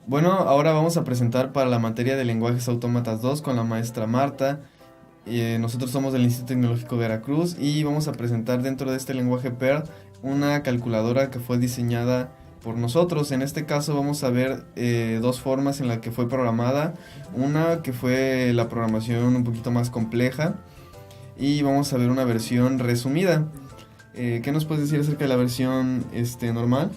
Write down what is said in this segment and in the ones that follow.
Bueno, ahora vamos a presentar para la materia de lenguajes autómatas 2 con la maestra Marta. Nosotros somos del Instituto Tecnológico Veracruz y vamos a presentar dentro de este lenguaje Perl una calculadora que fue diseñada por nosotros. En este caso vamos a ver dos formas en las que fue programada. Una que fue la programación un poquito más compleja y vamos a ver una versión resumida. ¿Qué nos puedes decir acerca de la versión normal?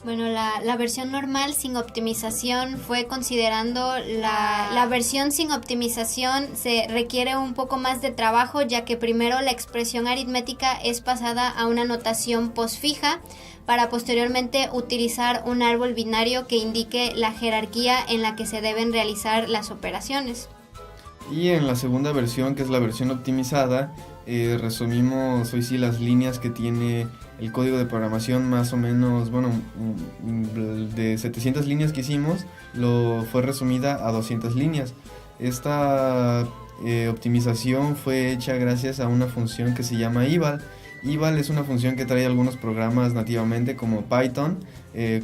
Bueno, la versión normal sin optimización fue considerando la versión sin optimización se requiere un poco más de trabajo, ya que primero la expresión aritmética es pasada a una notación posfija para posteriormente utilizar un árbol binario que indique la jerarquía en la que se deben realizar las operaciones. Y en la segunda versión, que es la versión optimizada, resumimos hoy sí las líneas que tiene el código de programación, más o menos, bueno, de 700 líneas que hicimos, lo fue resumida a 200 líneas. Esta optimización fue hecha gracias a una función que se llama eval. Eval es una función que trae algunos programas nativamente como Python,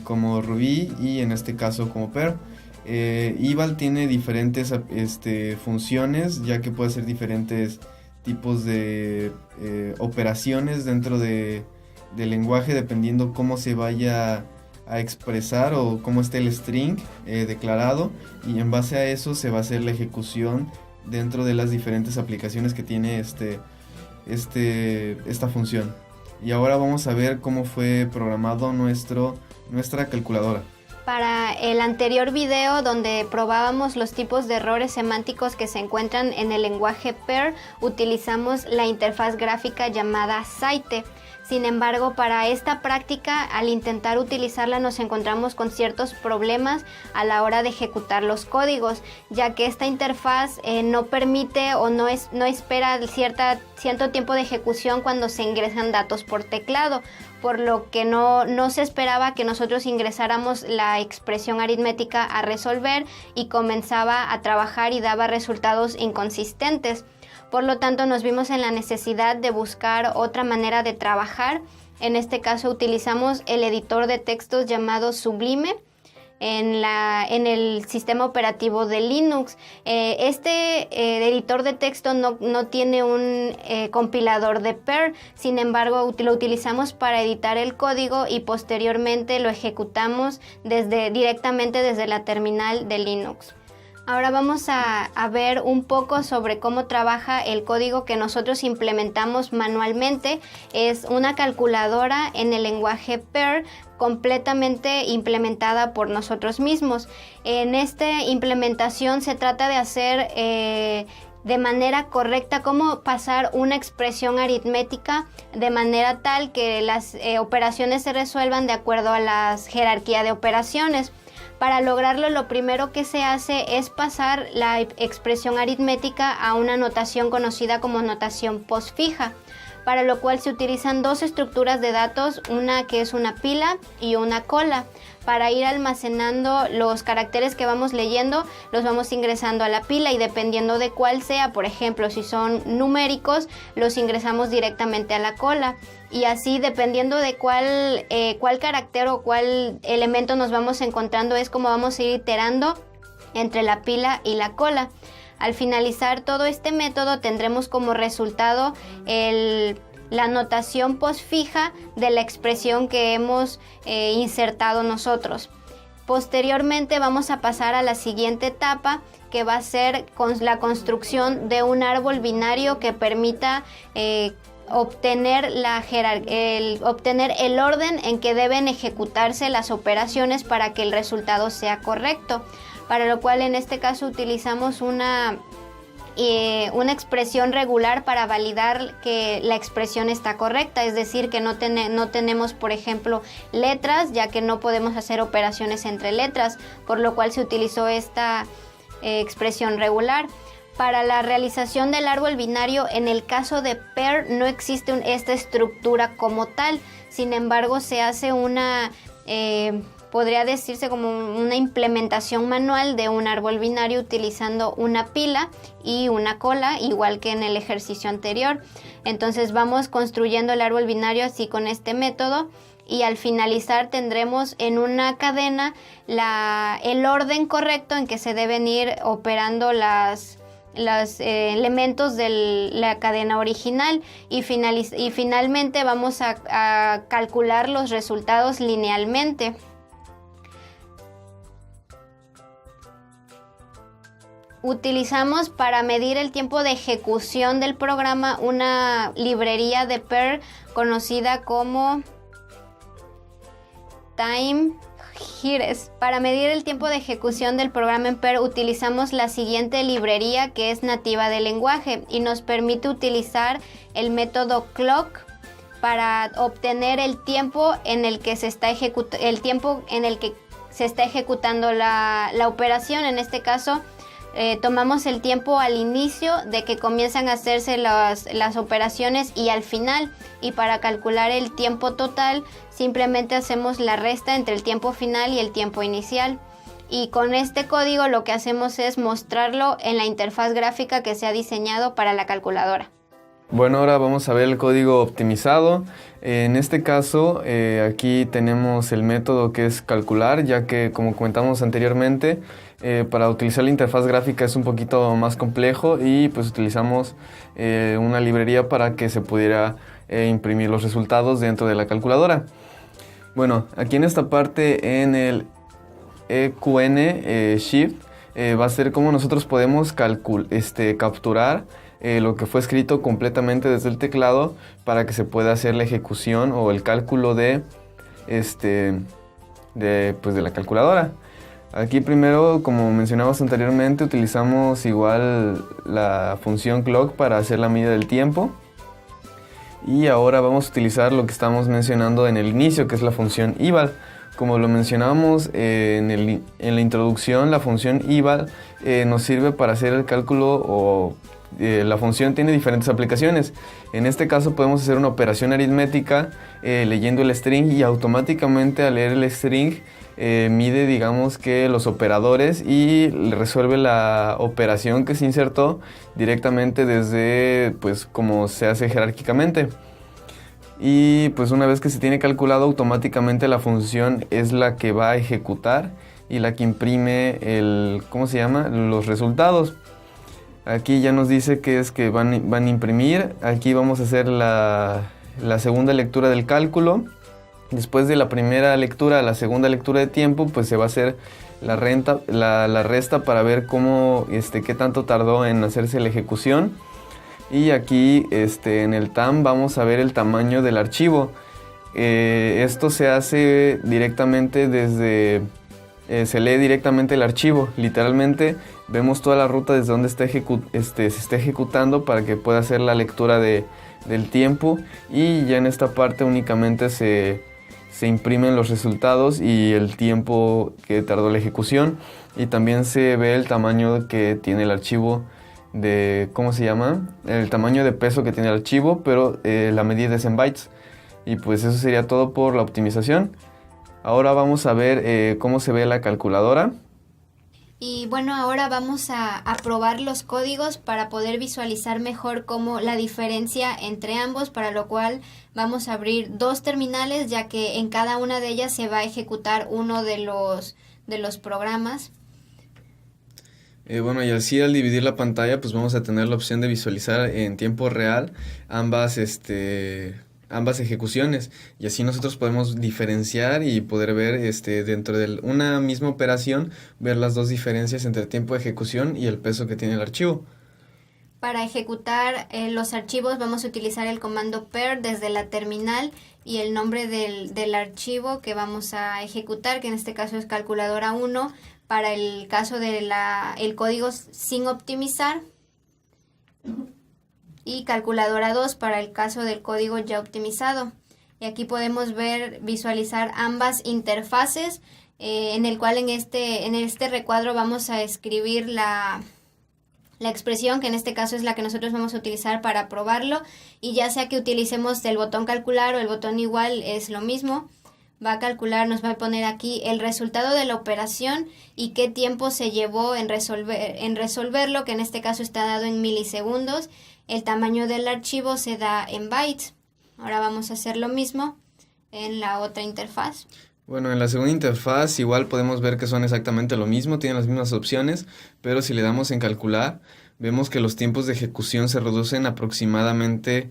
como Ruby y en este caso como Perl. Eval tiene diferentes funciones, ya que puede hacer diferentes tipos de operaciones dentro del lenguaje, dependiendo cómo se vaya a expresar o cómo esté el string declarado, y en base a eso se va a hacer la ejecución dentro de las diferentes aplicaciones que tiene esta función. Y ahora vamos a ver cómo fue programado nuestra calculadora. Para el anterior video donde probábamos los tipos de errores semánticos que se encuentran en el lenguaje Perl, utilizamos la interfaz gráfica llamada Saite. Sin embargo, para esta práctica, al intentar utilizarla nos encontramos con ciertos problemas a la hora de ejecutar los códigos, ya que esta interfaz no permite o no espera cierto tiempo de ejecución cuando se ingresan datos por teclado, por lo que no se esperaba que nosotros ingresáramos la expresión aritmética a resolver y comenzaba a trabajar y daba resultados inconsistentes. Por lo tanto, nos vimos en la necesidad de buscar otra manera de trabajar. En este caso utilizamos el editor de textos llamado Sublime en el sistema operativo de Linux. Este editor de texto no tiene un compilador de Perl, sin embargo lo utilizamos para editar el código y posteriormente lo ejecutamos directamente desde la terminal de Linux. Ahora vamos a ver un poco sobre cómo trabaja el código que nosotros implementamos manualmente. Es una calculadora en el lenguaje Perl completamente implementada por nosotros mismos. En esta implementación se trata de hacer de manera correcta cómo pasar una expresión aritmética de manera tal que las operaciones se resuelvan de acuerdo a la jerarquía de operaciones. Para lograrlo, lo primero que se hace es pasar la expresión aritmética a una notación conocida como notación posfija, para lo cual se utilizan dos estructuras de datos, una que es una pila y una cola. Para ir almacenando los caracteres que vamos leyendo, los vamos ingresando a la pila y dependiendo de cuál sea, por ejemplo, si son numéricos, los ingresamos directamente a la cola. Y así, dependiendo de cuál carácter o cuál elemento nos vamos encontrando, es como vamos a ir iterando entre la pila y la cola. Al finalizar todo este método, tendremos como resultado la notación posfija de la expresión que hemos insertado nosotros. Posteriormente vamos a pasar a la siguiente etapa, que va a ser la construcción de un árbol binario que permita obtener el orden en que deben ejecutarse las operaciones para que el resultado sea correcto, para lo cual en este caso utilizamos una expresión regular para validar que la expresión está correcta, es decir, que no tenemos, por ejemplo, letras, ya que no podemos hacer operaciones entre letras, por lo cual se utilizó esta expresión regular. Para la realización del árbol binario, en el caso de Perl, no existe esta estructura como tal, sin embargo, se hace podría decirse como una implementación manual de un árbol binario utilizando una pila y una cola, igual que en el ejercicio anterior. Entonces vamos construyendo el árbol binario así con este método y al finalizar tendremos en una cadena el orden correcto en que se deben ir operando los elementos de la cadena original y finalmente vamos a calcular los resultados linealmente. Utilizamos para medir el tiempo de ejecución del programa una librería de Perl conocida como Time Hires. Para medir el tiempo de ejecución del programa en Perl utilizamos la siguiente librería que es nativa del lenguaje y nos permite utilizar el método clock para obtener el tiempo en el que se está ejecutando la operación. En este caso tomamos el tiempo al inicio de que comienzan a hacerse las operaciones y al final, y para calcular el tiempo total simplemente hacemos la resta entre el tiempo final y el tiempo inicial, y con este código lo que hacemos es mostrarlo en la interfaz gráfica que se ha diseñado para la calculadora. Bueno, ahora vamos a ver el código optimizado. En este caso, aquí tenemos el método que es calcular, ya que como comentamos anteriormente, para utilizar la interfaz gráfica es un poquito más complejo y pues utilizamos una librería para que se pudiera imprimir los resultados dentro de la calculadora. Bueno, aquí en esta parte en el EQN Shift va a ser como nosotros podemos capturar lo que fue escrito completamente desde el teclado para que se pueda hacer la ejecución o el cálculo de la calculadora. Aquí primero, como mencionamos anteriormente, utilizamos igual la función clock para hacer la medida del tiempo. Y ahora vamos a utilizar lo que estamos mencionando en el inicio, que es la función eval. Como lo mencionábamos en la introducción, la función eval nos sirve para hacer el cálculo la función tiene diferentes aplicaciones. En este caso podemos hacer una operación aritmética leyendo el string y automáticamente al leer el string mide, digamos, que los operadores y resuelve la operación que se insertó directamente desde pues como se hace jerárquicamente. Y pues una vez que se tiene calculado, automáticamente la función es la que va a ejecutar y la que imprime los resultados. Aquí ya nos dice que es que van a imprimir. Aquí vamos a hacer la segunda lectura del cálculo. Después de la primera lectura a la segunda lectura de tiempo, pues se va a hacer la resta para ver qué tanto tardó en hacerse la ejecución. Y aquí en el TAM vamos a ver el tamaño del archivo. Esto se hace directamente se lee directamente el archivo. Literalmente vemos toda la ruta desde donde se está ejecutando para que pueda hacer la lectura del tiempo, y ya en esta parte únicamente se imprimen los resultados y el tiempo que tardó la ejecución, y también se ve el tamaño que tiene el archivo el tamaño de peso que tiene el archivo, pero la medida es en bytes. Y pues eso sería todo por la optimización. Ahora vamos a ver cómo se ve la calculadora. Y bueno, ahora vamos a probar los códigos para poder visualizar mejor la diferencia entre ambos, para lo cual vamos a abrir dos terminales, ya que en cada una de ellas se va a ejecutar uno de los programas. Y así al dividir la pantalla, pues vamos a tener la opción de visualizar en tiempo real ambas ejecuciones, y así nosotros podemos diferenciar y poder ver dentro de una misma operación, ver las dos diferencias entre el tiempo de ejecución y el peso que tiene el archivo. Para ejecutar los archivos vamos a utilizar el comando per desde la terminal y el nombre del archivo que vamos a ejecutar, que en este caso es calculadora 1, para el caso de el código sin optimizar, y calculadora 2 para el caso del código ya optimizado. Y aquí podemos visualizar ambas interfaces, en el cual en este recuadro vamos a escribir la expresión, que en este caso es la que nosotros vamos a utilizar para probarlo, y ya sea que utilicemos el botón calcular o el botón igual, es lo mismo. Va a calcular, nos va a poner aquí el resultado de la operación y qué tiempo se llevó en resolverlo, que en este caso está dado en milisegundos. El tamaño del archivo se da en bytes. Ahora vamos a hacer lo mismo en la otra interfaz? Bueno, en la segunda interfaz igual podemos ver que son exactamente lo mismo, tienen las mismas opciones, pero si le damos en calcular, vemos que los tiempos de ejecución se reducen aproximadamente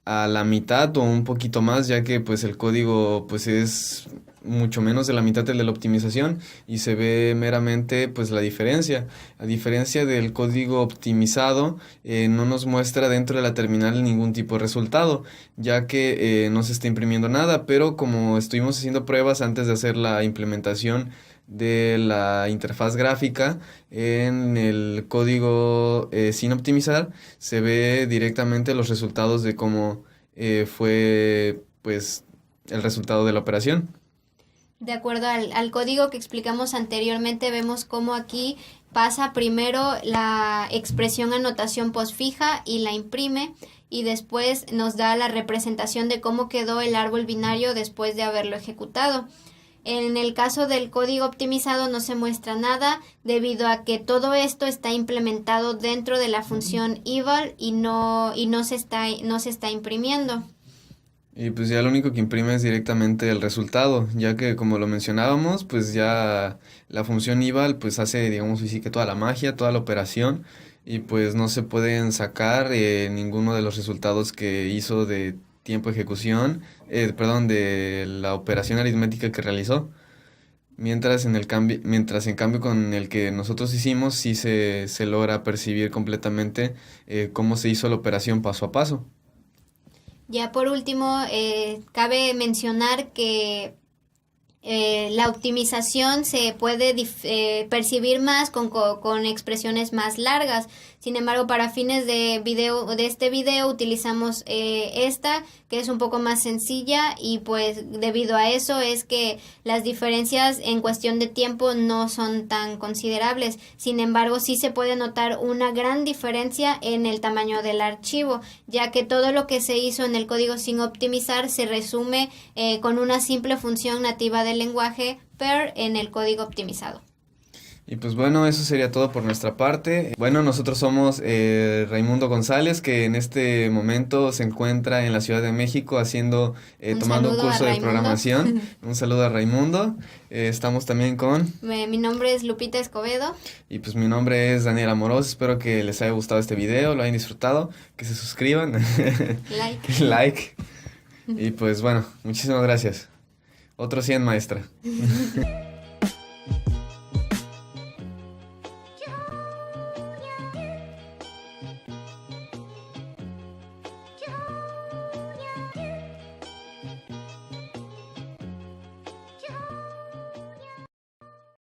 a la mitad o un poquito más, ya que pues el código pues es mucho menos de la mitad del de la optimización y se ve meramente pues la diferencia. A diferencia del código optimizado, no nos muestra dentro de la terminal ningún tipo de resultado, ya que no se está imprimiendo nada, pero como estuvimos haciendo pruebas antes de hacer la implementación de la interfaz gráfica en el código sin optimizar, se ve directamente los resultados de cómo fue pues el resultado de la operación. De acuerdo al código que explicamos anteriormente, vemos cómo aquí pasa primero la expresión anotación postfija y la imprime, y después nos da la representación de cómo quedó el árbol binario después de haberlo ejecutado. En el caso del código optimizado no se muestra nada debido a que todo esto está implementado dentro de la función eval y no se está imprimiendo. Y pues ya lo único que imprime es directamente el resultado, ya que como lo mencionábamos, pues ya la función eval pues hace, digamos así, que toda la magia, toda la operación, y pues no se pueden sacar ninguno de los resultados que hizo de tiempo de ejecución, perdón, de la operación aritmética que realizó. Mientras en cambio con el que nosotros hicimos sí se logra percibir completamente cómo se hizo la operación paso a paso. Ya por último, cabe mencionar que la optimización se puede percibir más con expresiones más largas. Sin embargo, para fines de este video utilizamos esta, que es un poco más sencilla, y pues debido a eso es que las diferencias en cuestión de tiempo no son tan considerables. Sin embargo, sí se puede notar una gran diferencia en el tamaño del archivo, ya que todo lo que se hizo en el código sin optimizar se resume con una simple función nativa del lenguaje PER en el código optimizado. Y pues bueno, eso sería todo por nuestra parte. Bueno, nosotros somos Raimundo González, que en este momento se encuentra en la Ciudad de México tomando un curso de programación. Un saludo a Raimundo. Estamos también con... Mi nombre es Lupita Escobedo. Y pues mi nombre es Daniel Amorós. Espero que les haya gustado este video, lo hayan disfrutado, que se suscriban. Like. Y pues bueno, muchísimas gracias. Otro 100, maestra.